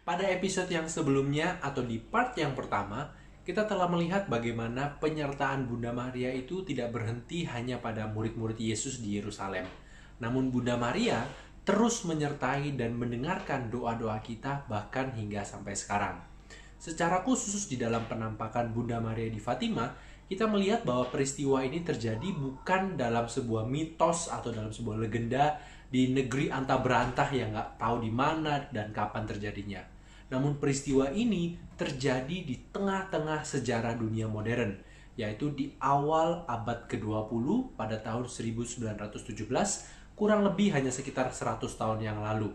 Pada episode yang sebelumnya atau di part yang pertama, kita telah melihat bagaimana penyertaan Bunda Maria itu tidak berhenti hanya pada murid-murid Yesus di Yerusalem. Namun Bunda Maria terus menyertai dan mendengarkan doa-doa kita bahkan hingga sampai sekarang. Secara khusus di dalam penampakan Bunda Maria di Fatima, kita melihat bahwa peristiwa ini terjadi bukan dalam sebuah mitos atau dalam sebuah legenda di negeri antah berantah yang nggak tahu di mana dan kapan terjadinya. Namun peristiwa ini terjadi di tengah-tengah sejarah dunia modern, yaitu di awal abad ke-20 pada tahun 1917, kurang lebih hanya sekitar 100 tahun yang lalu.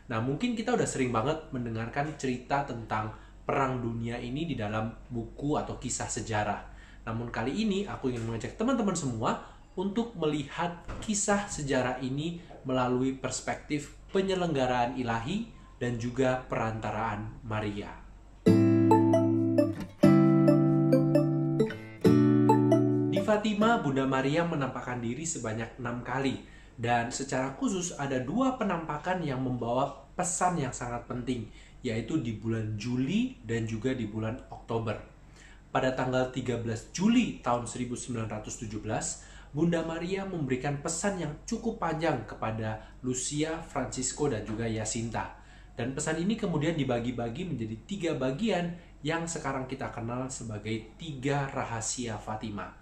Nah, mungkin kita udah sering banget mendengarkan cerita tentang Perang Dunia ini di dalam buku atau kisah sejarah. Namun kali ini aku ingin mengajak teman-teman semua untuk melihat kisah sejarah ini melalui perspektif penyelenggaraan ilahi dan juga perantaraan Maria. Di Fatima, Bunda Maria menampakkan diri sebanyak 6 kali, dan secara khusus ada 2 penampakan yang membawa pesan yang sangat penting, yaitu di bulan Juli dan juga di bulan Oktober. Pada tanggal 13 Juli tahun 1917, Bunda Maria memberikan pesan yang cukup panjang kepada Lucia, Francisco, dan juga Jacinta. Dan pesan ini kemudian dibagi-bagi menjadi 3 bagian yang sekarang kita kenal sebagai 3 rahasia Fatima.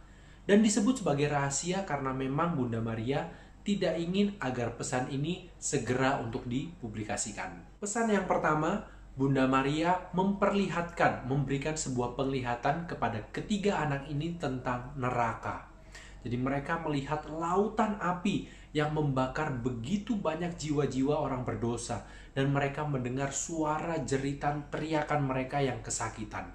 Dan disebut sebagai rahasia karena memang Bunda Maria tidak ingin agar pesan ini segera untuk dipublikasikan. Pesan yang pertama, Bunda Maria memberikan sebuah penglihatan kepada ketiga anak ini tentang neraka. Jadi mereka melihat lautan api yang membakar begitu banyak jiwa-jiwa orang berdosa, dan mereka mendengar suara jeritan teriakan mereka yang kesakitan.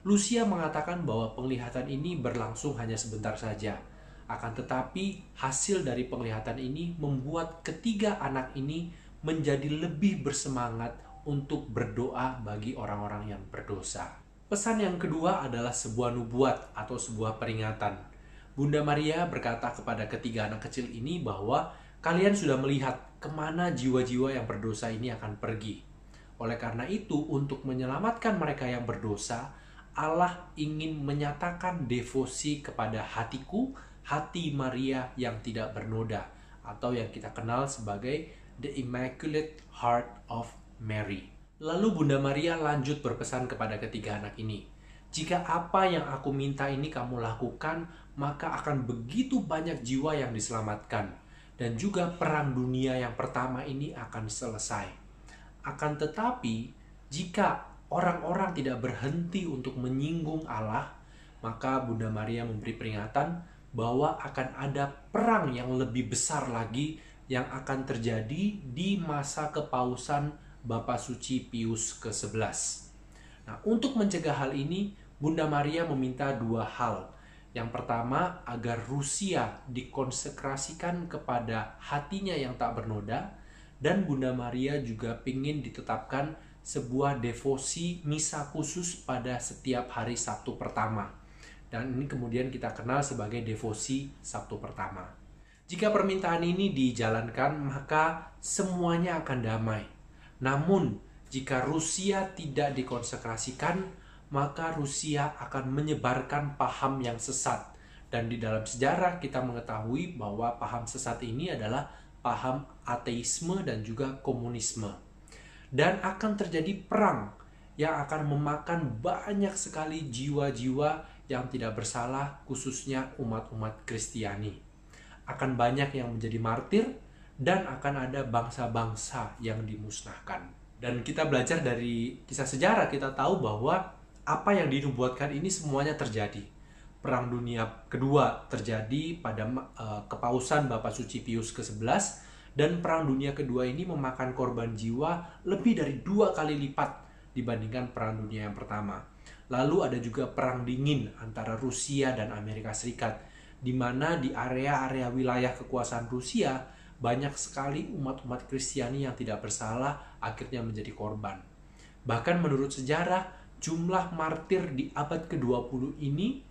Lucia mengatakan bahwa penglihatan ini berlangsung hanya sebentar saja. Akan tetapi hasil dari penglihatan ini membuat ketiga anak ini menjadi lebih bersemangat untuk berdoa bagi orang-orang yang berdosa. Pesan yang kedua adalah sebuah nubuat atau sebuah peringatan. Bunda Maria berkata kepada ketiga anak kecil ini bahwa kalian sudah melihat kemana jiwa-jiwa yang berdosa ini akan pergi. Oleh karena itu, untuk menyelamatkan mereka yang berdosa, Allah ingin menyatakan devosi kepada hatiku, hati Maria yang tidak bernoda, atau yang kita kenal sebagai The Immaculate Heart of Mary. Lalu Bunda Maria lanjut berpesan kepada ketiga anak ini, jika apa yang aku minta ini kamu lakukan, maka akan begitu banyak jiwa yang diselamatkan. Dan juga perang dunia yang pertama ini akan selesai. Akan tetapi, jika orang-orang tidak berhenti untuk menyinggung Allah, maka Bunda Maria memberi peringatan bahwa akan ada perang yang lebih besar lagi yang akan terjadi di masa kepausan Bapa Suci Pius ke-11. Nah, untuk mencegah hal ini, Bunda Maria meminta 2 hal. Yang pertama, agar Rusia dikonsekrasikan kepada hatinya yang tak bernoda, dan Bunda Maria juga ingin ditetapkan sebuah devosi misa khusus pada setiap hari Sabtu pertama. Dan ini kemudian kita kenal sebagai devosi Sabtu pertama. Jika permintaan ini dijalankan, maka semuanya akan damai. Namun, jika Rusia tidak dikonsekrasikan, maka Rusia akan menyebarkan paham yang sesat. Dan di dalam sejarah kita mengetahui bahwa paham sesat ini adalah paham ateisme dan juga komunisme. Dan akan terjadi perang yang akan memakan banyak sekali jiwa-jiwa yang tidak bersalah, khususnya umat-umat Kristiani. Akan banyak yang menjadi martir, dan akan ada bangsa-bangsa yang dimusnahkan. Dan kita belajar dari kisah sejarah, kita tahu bahwa apa yang dinubuatkan ini semuanya terjadi. Perang Dunia Kedua terjadi pada kepausan Bapa Suci Pius ke-11, dan Perang Dunia Kedua ini memakan korban jiwa lebih dari 2 kali lipat dibandingkan Perang Dunia yang pertama. Lalu ada juga Perang Dingin antara Rusia dan Amerika Serikat, di mana di area-area wilayah kekuasaan Rusia banyak sekali umat-umat Kristiani yang tidak bersalah akhirnya menjadi korban. Bahkan menurut sejarah, jumlah martir di abad ke-20 ini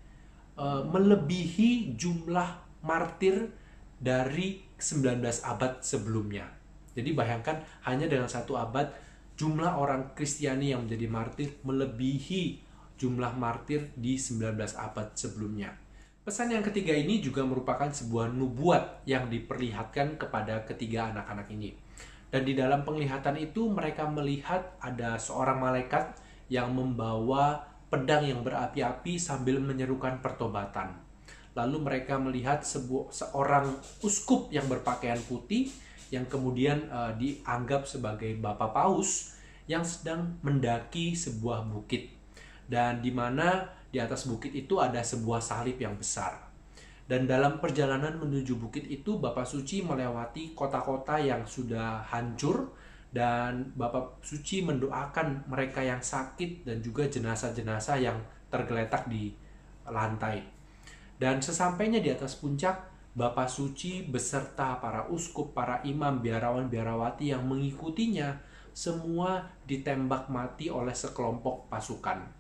melebihi jumlah martir dari 19 abad sebelumnya. Jadi bayangkan hanya dengan 1 abad jumlah orang Kristiani yang menjadi martir melebihi jumlah martir di 19 abad sebelumnya. Pesan yang ketiga ini juga merupakan sebuah nubuat yang diperlihatkan kepada ketiga anak-anak ini. Dan di dalam penglihatan itu mereka melihat ada seorang malaikat yang membawa pedang yang berapi-api sambil menyerukan pertobatan. Lalu mereka melihat seorang uskup yang berpakaian putih yang kemudian dianggap sebagai Bapak Paus yang sedang mendaki sebuah bukit. Dan di mana di atas bukit itu ada sebuah salib yang besar. Dan dalam perjalanan menuju bukit itu, Bapak Suci melewati kota-kota yang sudah hancur, dan Bapak Suci mendoakan mereka yang sakit dan juga jenazah-jenazah yang tergeletak di lantai. Dan sesampainya di atas puncak, Bapak Suci beserta para uskup, para imam, biarawan-biarawati yang mengikutinya, semua ditembak mati oleh sekelompok pasukan.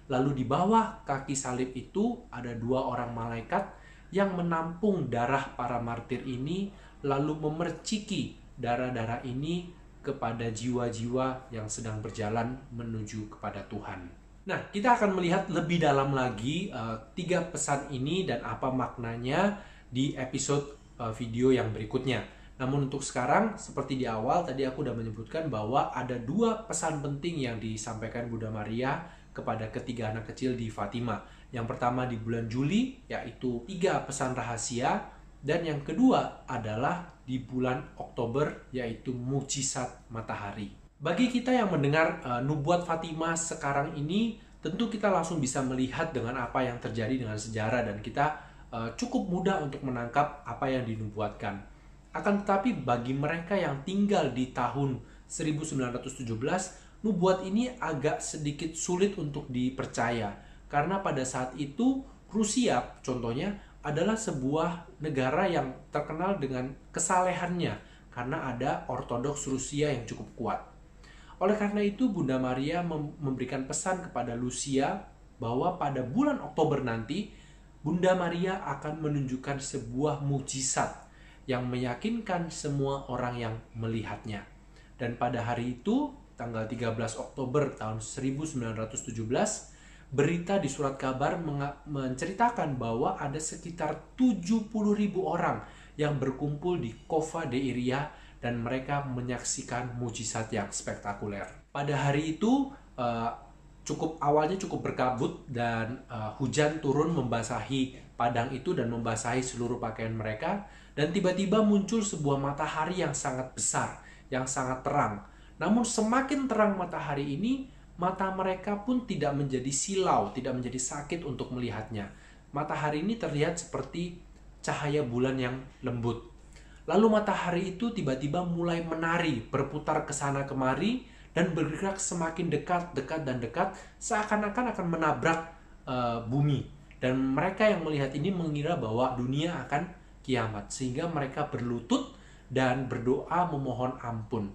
Lalu di bawah kaki salib itu ada dua orang malaikat yang menampung darah para martir ini, lalu memerciki darah-darah ini kepada jiwa-jiwa yang sedang berjalan menuju kepada Tuhan. Nah, kita akan melihat lebih dalam lagi tiga pesan ini dan apa maknanya di episode video yang berikutnya. Namun untuk sekarang, seperti di awal tadi aku sudah menyebutkan bahwa ada dua pesan penting yang disampaikan Bunda Maria kepada ketiga anak kecil di Fatima. Yang pertama di bulan Juli, yaitu 3 pesan rahasia. Dan yang kedua adalah di bulan Oktober, yaitu mukjizat matahari. Bagi kita yang mendengar nubuat Fatima sekarang ini, tentu kita langsung bisa melihat dengan apa yang terjadi dengan sejarah, dan kita cukup mudah untuk menangkap apa yang dinubuatkan. Akan tetapi bagi mereka yang tinggal di tahun 1917, nubuat ini agak sedikit sulit untuk dipercaya. Karena pada saat itu Rusia contohnya adalah sebuah negara yang terkenal dengan kesalehannya karena ada Ortodoks Rusia yang cukup kuat. Oleh karena itu Bunda Maria memberikan pesan kepada Lucia bahwa pada bulan Oktober nanti Bunda Maria akan menunjukkan sebuah mukjizat yang meyakinkan semua orang yang melihatnya. Dan pada hari itu, tanggal 13 Oktober tahun 1917, berita di surat kabar menceritakan bahwa ada sekitar 70.000 orang yang berkumpul di Cova de Iria dan mereka menyaksikan mukjizat yang spektakuler. Pada hari itu awalnya cukup berkabut dan hujan turun membasahi padang itu dan membasahi seluruh pakaian mereka, dan tiba-tiba muncul sebuah matahari yang sangat besar, yang sangat terang. Namun semakin terang matahari ini, mata mereka pun tidak menjadi silau, tidak menjadi sakit untuk melihatnya. Matahari ini terlihat seperti cahaya bulan yang lembut. Lalu matahari itu tiba-tiba mulai menari, berputar ke sana kemari, dan bergerak semakin dekat, seakan-akan akan menabrak bumi. Dan mereka yang melihat ini mengira bahwa dunia akan kiamat, sehingga mereka berlutut dan berdoa memohon ampun.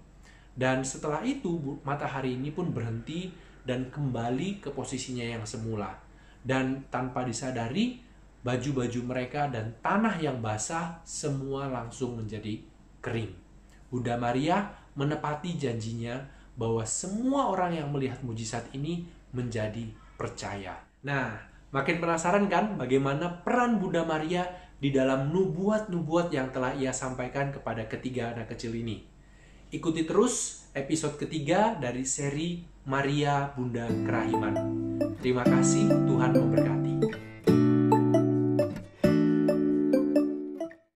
Dan setelah itu matahari ini pun berhenti dan kembali ke posisinya yang semula. Dan tanpa disadari, baju-baju mereka dan tanah yang basah semua langsung menjadi kering. Bunda Maria menepati janjinya bahwa semua orang yang melihat mukjizat ini menjadi percaya. Nah, makin penasaran kan bagaimana peran Bunda Maria di dalam nubuat-nubuat yang telah ia sampaikan kepada ketiga anak kecil ini? Ikuti terus episode ketiga dari seri Maria Bunda Kerahiman. Terima kasih, Tuhan memberkati.